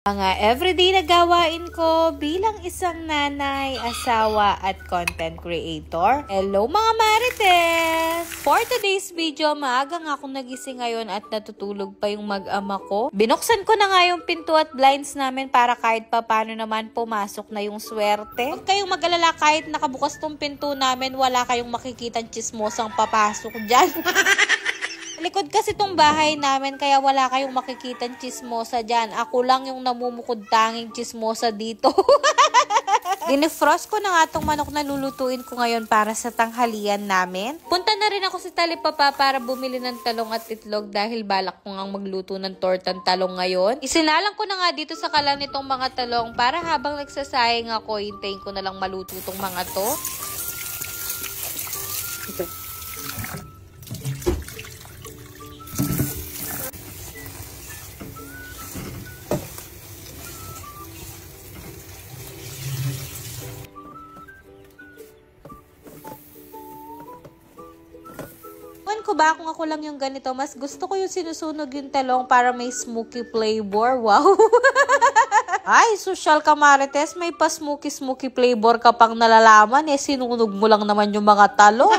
Mga everyday na gawain ko bilang isang nanay, asawa at content creator. Hello mga marites! For today's video, maaga nga akong nagising ngayon at natutulog pa yung mag-ama ko. Binuksan ko na nga yung pinto at blinds namin para kahit pa paano naman pumasok na yung swerte. Huwag kayong mag-alala, kahit nakabukas tong pinto namin, wala kayong makikitang chismosang papasok dyan. Likod kasi tong bahay namin, kaya wala kayong makikitang chismosa dyan. Ako lang yung namumukod tanging chismosa dito. Dinefrost ko na nga tong manok na lulutuin ko ngayon para sa tanghalian namin. Punta na rin ako sa Talipapa para bumili ng talong at itlog dahil balak ko ngang magluto ng tortang talong ngayon. Isinalang ko na nga dito sa kalan nitong mga talong para habang nagsasayang ako, hintayin ko na lang maluto tong mga to. Ito. Ko ba kung ako lang yung ganito, mas gusto ko yung sinusunog yung talong para may smoky flavor. Wow! Ay, social ka marites, may pa smoky flavor ka pang nalalaman sinunog mo lang naman yung mga talong.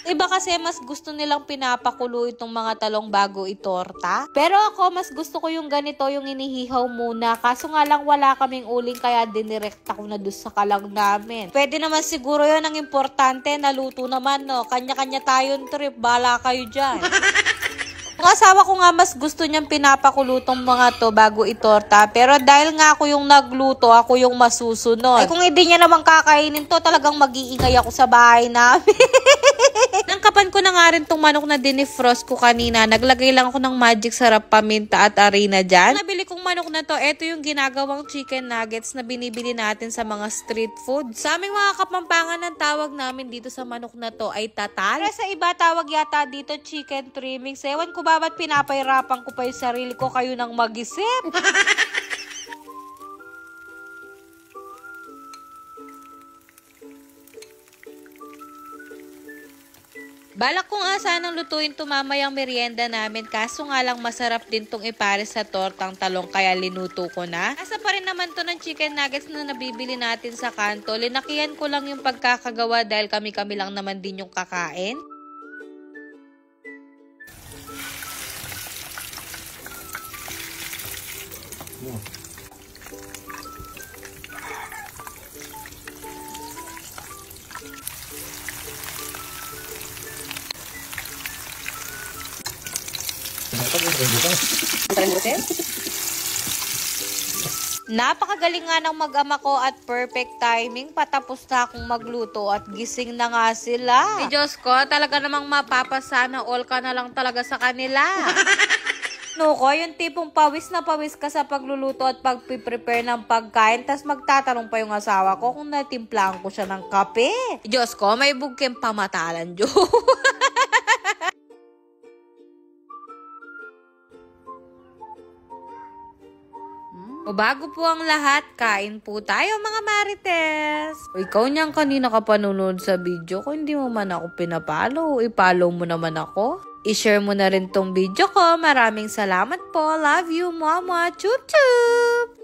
Iba kasi mas gusto nilang pinapakulo itong mga talong bago itorta. Pero ako mas gusto ko yung ganito, yung inihihaw muna. Kaso nga lang wala kaming uling kaya dinirekta ko na doon sa kalang namin. Pwede naman siguro yun, ang importante naluto naman, no. Kanya-kanya tayong trip, bala kayo dyan. Ang asawa ko nga mas gusto niyang pinapakulutong mga to bago itorta. Pero dahil nga ako yung nagluto, ako yung masusunod. Ay kung hindi niya naman kakainin to, talagang mag-iingay ako sa bahay namin. Nangkapan ko na nga rin tong manok na dinefrost ko kanina. Naglagay lang ako ng magic sarap, paminta at harina dyan. Nabili kong manok na to, ito yung ginagawang chicken nuggets na binibili natin sa mga street food. Sa aming mga Kapampangan, ang tawag namin dito sa manok na to ay tatal. Pero sa iba tawag yata dito chicken trimmings. Ewan ko ba ba't pinapahirapan ko pa yung sarili ko, kayo nang mag-isip. Balak kong sanang lutuin to mamayang merienda namin, kaso nga lang masarap din tong ipares sa tortang talong kaya linuto ko na. Asa pa rin naman to ng chicken nuggets na nabibili natin sa kanto. Linakihan ko lang yung pagkakagawa dahil kami-kami lang naman din yung kakain. Napakagaling nga ng mag-ama ko at perfect timing. Patapos na akong magluto at gising na nga sila. Diyos ko, talaga namang mapapasana all ka na lang talaga sa kanila. Nuko, yung tipong pawis na pawis ka sa pagluluto at pagpiprepare ng pagkain, tas magtatanong pa yung asawa ko kung natimplahan ko siya ng kape. Diyos ko, may bugking pamatalan, Diyos. O bago po ang lahat, kain po tayo mga marites. O ikaw niyang kanina ka panunod sa video, kung hindi mo man ako pinapalo, ipollow mo naman ako. I-share mo na rin tong video ko. Maraming salamat po. Love you, mama. Chup chup!